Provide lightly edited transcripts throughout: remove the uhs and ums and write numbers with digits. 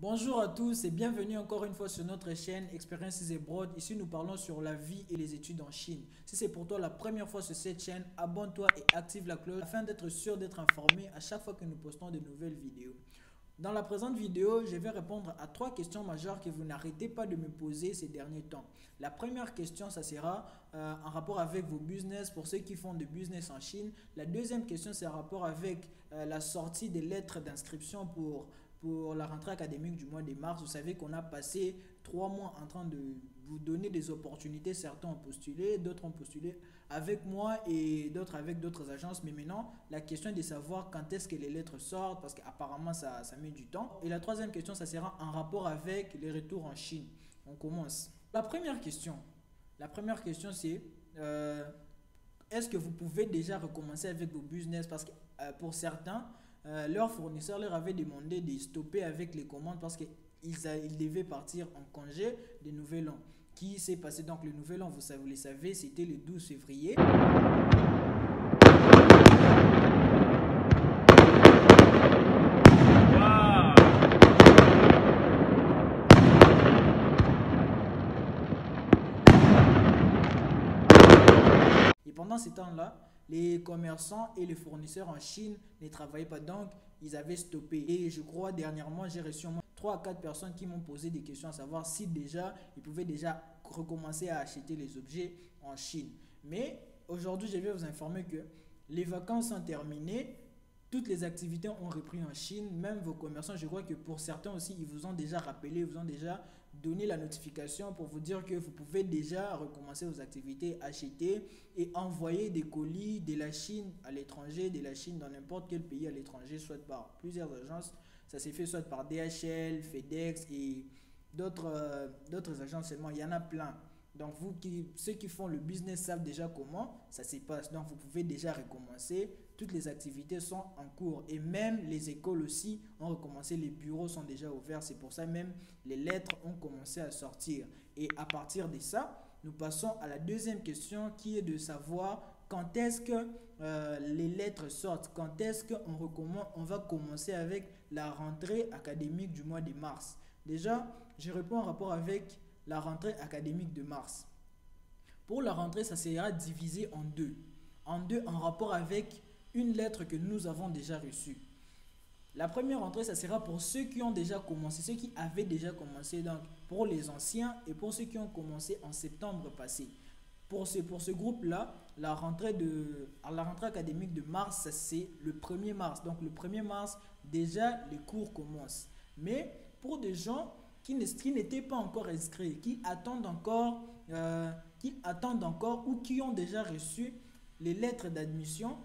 Bonjour à tous et bienvenue encore une fois sur notre chaîne Experiences Abroad. Ici, nous parlons sur la vie et les études en Chine. Si c'est pour toi la première fois sur cette chaîne, abonne-toi et active la cloche afin d'être sûr d'être informé à chaque fois que nous postons de nouvelles vidéos. Dans la présente vidéo, je vais répondre à 3 questions majeures que vous n'arrêtez pas de me poser ces derniers temps. La première question, ça sera en rapport avec vos business pour ceux qui font de business en Chine. La deuxième question, c'est en rapport avec la sortie des lettres d'inscription pour la rentrée académique du mois de mars. Vous savez qu'on a passé 3 mois en train de vous donner des opportunités. Certains ont postulé, d'autres ont postulé avec moi et d'autres avec d'autres agences. Mais maintenant, la question est de savoir quand est-ce que les lettres sortent parce qu'apparemment, ça met du temps. Et la troisième question, ça sera en rapport avec les retours en Chine. On commence. La première question c'est est-ce que vous pouvez déjà recommencer avec vos business parce que pour certains, leur fournisseur leur avait demandé de stopper avec les commandes parce qu'ils devaient partir en congé de Nouvel An. Qui s'est passé donc le Nouvel An, vous le savez, c'était le 12 février. Et pendant ce temps-là, les commerçants et les fournisseurs en Chine ne travaillaient pas, donc ils avaient stoppé. Et je crois dernièrement, j'ai reçu au moins 3 à 4 personnes qui m'ont posé des questions à savoir si déjà ils pouvaient déjà recommencer à acheter les objets en Chine. Mais aujourd'hui, je vais vous informer que les vacances sont terminées. Toutes les activités ont repris en Chine, même vos commerçants, je crois que pour certains aussi, ils vous ont déjà rappelé, ils vous ont déjà donné la notification pour vous dire que vous pouvez déjà recommencer vos activités, acheter et envoyer des colis de la Chine à l'étranger, de la Chine dans n'importe quel pays à l'étranger, soit par plusieurs agences. Ça s'est fait soit par DHL, FedEx et d'autres agences seulement, il y en a plein. Donc ceux qui font le business savent déjà comment ça se passe. Donc vous pouvez déjà recommencer. Toutes les activités sont en cours et même les écoles aussi ont recommencé. Les bureaux sont déjà ouverts. C'est pour ça même les lettres ont commencé à sortir. Et à partir de ça, nous passons à la deuxième question qui est de savoir quand est-ce que les lettres sortent. Quand est-ce qu'on va commencer avec la rentrée académique du mois de mars. Déjà, je réponds en rapport avec la rentrée académique de mars. Pour la rentrée, ça sera divisé en deux. En rapport avec une lettre que nous avons déjà reçue. La première rentrée, ça sera pour ceux qui ont déjà commencé, ceux qui avaient déjà commencé, donc pour les anciens et pour ceux qui ont commencé en septembre passé. Pour ce groupe-là, la rentrée académique de mars, c'est le 1er mars. Donc le 1er mars, déjà les cours commencent. Mais pour des gens qui n'étaient pas encore inscrits, qui attendent encore ou qui ont déjà reçu les lettres d'admission,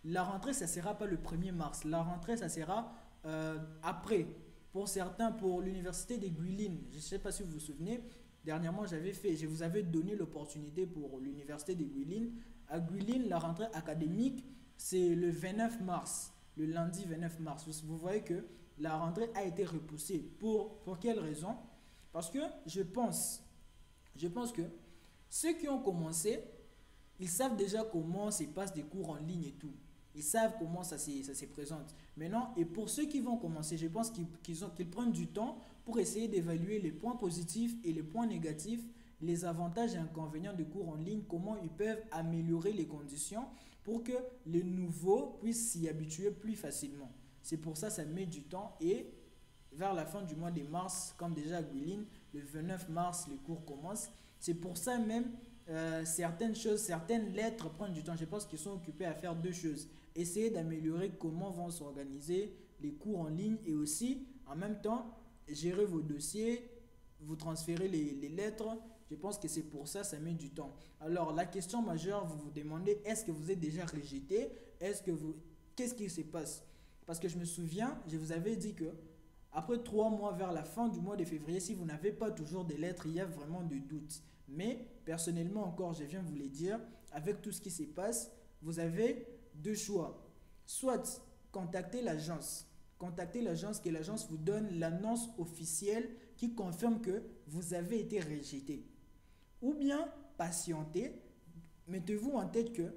la rentrée, ça ne sera pas le 1er mars. La rentrée, ça sera après. Pour certains, pour l'université de Guilin, je ne sais pas si vous vous souvenez, dernièrement, je vous avais donné l'opportunité pour l'université de Guilin. À Guilin, la rentrée académique, c'est le 29 mars, le lundi 29 mars. Vous voyez que la rentrée a été repoussée. Pour quelle raison? Parce que je pense que ceux qui ont commencé, ils savent déjà comment se passent des cours en ligne et tout. Ils savent comment ça se présente. Maintenant, et pour ceux qui vont commencer, je pense qu'ils prennent du temps pour essayer d'évaluer les points positifs et les points négatifs, les avantages et inconvénients des cours en ligne, comment ils peuvent améliorer les conditions pour que les nouveaux puissent s'y habituer plus facilement. C'est pour ça que ça met du temps et vers la fin du mois de mars, comme déjà à Guilin, le 29 mars, les cours commencent. C'est pour ça même certaines lettres prennent du temps. Je pense qu'ils sont occupés à faire deux choses. Essayer d'améliorer comment vont s'organiser les cours en ligne et aussi, en même temps, gérer vos dossiers, vous transférer les lettres. Je pense que c'est pour ça ça met du temps. Alors, la question majeure, vous vous demandez, est-ce que vous êtes déjà rejeté? Qu'est-ce qui se passe? Parce que je me souviens, je vous avais dit que après 3 mois, vers la fin du mois de février, si vous n'avez pas toujours des lettres, il y a vraiment des doutes. Mais personnellement encore, je viens vous le dire, avec tout ce qui se passe, vous avez deux choix. Soit contacter l'agence, que l'agence vous donne l'annonce officielle qui confirme que vous avez été rejeté. Ou bien patienter, mettez-vous en tête que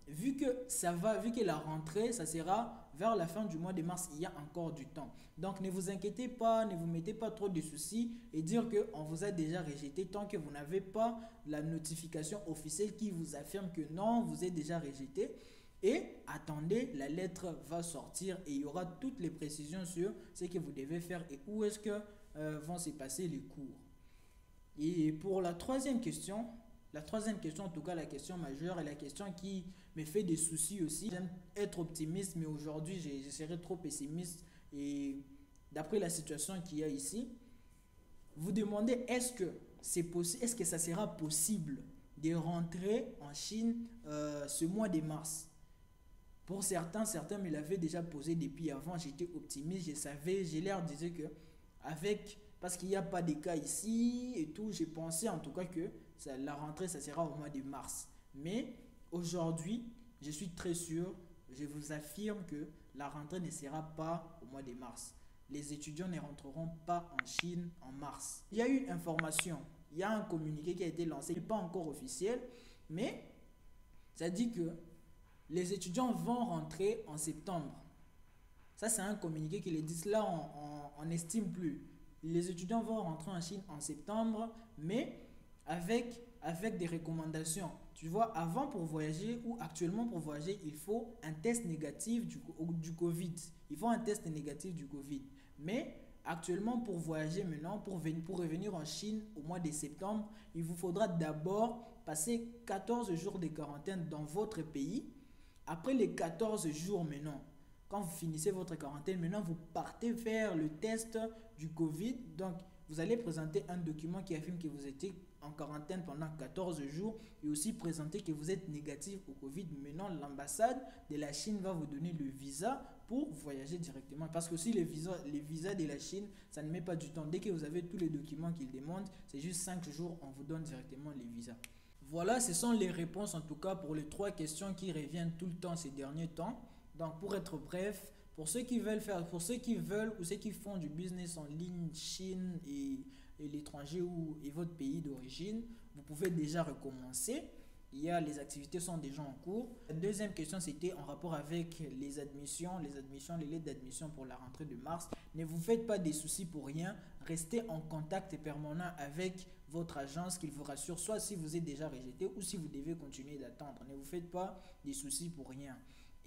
vu que la rentrée, ça sera vers la fin du mois de mars, il y a encore du temps. Donc ne vous inquiétez pas, ne vous mettez pas trop de soucis et dire qu'on vous a déjà rejeté tant que vous n'avez pas la notification officielle qui vous affirme que non, vous êtes déjà rejeté. Et attendez, la lettre va sortir et il y aura toutes les précisions sur ce que vous devez faire et où est-ce que vont se passer les cours. Et pour la troisième question, en tout cas la question majeure et la question qui me fait des soucis aussi, j'aime être optimiste mais aujourd'hui je serai trop pessimiste et d'après la situation qu'il y a ici, vous demandez est-ce que c'est possible, est-ce que ça sera possible de rentrer en Chine ce mois de mars. Pour certains me l'avaient déjà posé depuis avant, j'étais optimiste, je savais, j'ai l'air disait que parce qu'il n'y a pas de cas ici et tout, j'ai pensé en tout cas que la rentrée ça sera au mois de mars. Mais aujourd'hui, je suis très sûr, je vous affirme que la rentrée ne sera pas au mois de mars. Les étudiants ne rentreront pas en Chine en mars. Il y a eu une information, il y a un communiqué qui a été lancé, il n'est pas encore officiel, mais ça dit que les étudiants vont rentrer en septembre. Ça, c'est un communiqué qui les dit. Là, on n'estime plus. Les étudiants vont rentrer en Chine en septembre, mais avec des recommandations. Tu vois, avant pour voyager ou actuellement pour voyager, il faut un test négatif du Covid. Il faut un test négatif du Covid. Mais actuellement pour voyager maintenant, pour revenir en Chine au mois de septembre, il vous faudra d'abord passer 14 jours de quarantaine dans votre pays. Après les 14 jours maintenant, quand vous finissez votre quarantaine, maintenant vous partez faire le test du Covid. Donc, vous allez présenter un document qui affirme que vous étiez en quarantaine pendant 14 jours et aussi présenter que vous êtes négatif au Covid. Maintenant, l'ambassade de la Chine va vous donner le visa pour voyager directement. Parce que si les visas de la Chine, ça ne met pas du temps. Dès que vous avez tous les documents qu'ils demandent, c'est juste 5 jours, on vous donne directement les visas. Voilà, ce sont les réponses en tout cas pour les 3 questions qui reviennent tout le temps ces derniers temps. Donc pour être bref, pour ceux qui veulent ou ceux qui font du business en ligne, Chine et l'étranger et votre pays d'origine, vous pouvez déjà recommencer. Les activités sont déjà en cours. La deuxième question, c'était en rapport avec les admissions, les lettres d'admission pour la rentrée de mars. Ne vous faites pas des soucis pour rien. Restez en contact permanent avec votre agence qu'il vous rassure, soit si vous êtes déjà rejeté ou si vous devez continuer d'attendre. Ne vous faites pas des soucis pour rien.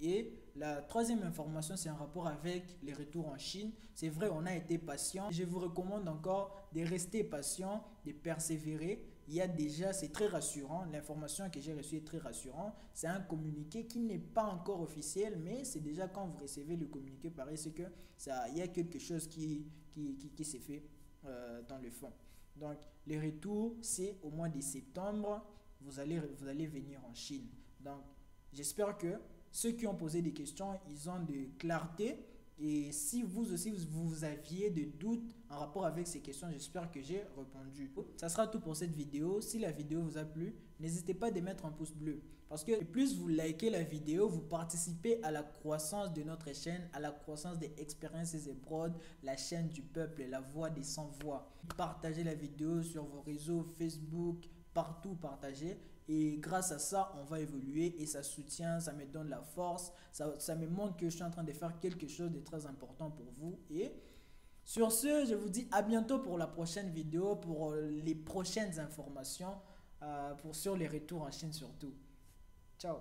Et la troisième information, c'est en rapport avec les retours en Chine. C'est vrai, on a été patient. Je vous recommande encore de rester patient, de persévérer. C'est très rassurant. L'information que j'ai reçue est très rassurante. C'est un communiqué qui n'est pas encore officiel, mais c'est déjà quand vous recevez le communiqué, pareil, c'est que il y a quelque chose qui s'est fait dans le fond. Donc, les retours, c'est au mois de septembre, vous allez venir en Chine. Donc, j'espère que ceux qui ont posé des questions, ils ont de clarté. Et si vous aussi, vous aviez des doutes en rapport avec ces questions, j'espère que j'ai répondu. Ça sera tout pour cette vidéo. Si la vidéo vous a plu, n'hésitez pas à mettre un pouce bleu. Parce que plus vous likez la vidéo, vous participez à la croissance de notre chaîne, à la croissance des Experiences Abroad, la chaîne du peuple, la voix des sans-voix. Partagez la vidéo sur vos réseaux Facebook, partout partagez. Et grâce à ça, on va évoluer et ça soutient, ça me donne la force, ça me montre que je suis en train de faire quelque chose de très important pour vous. Et sur ce, je vous dis à bientôt pour la prochaine vidéo, pour les prochaines informations, sur les retours en Chine surtout. Ciao.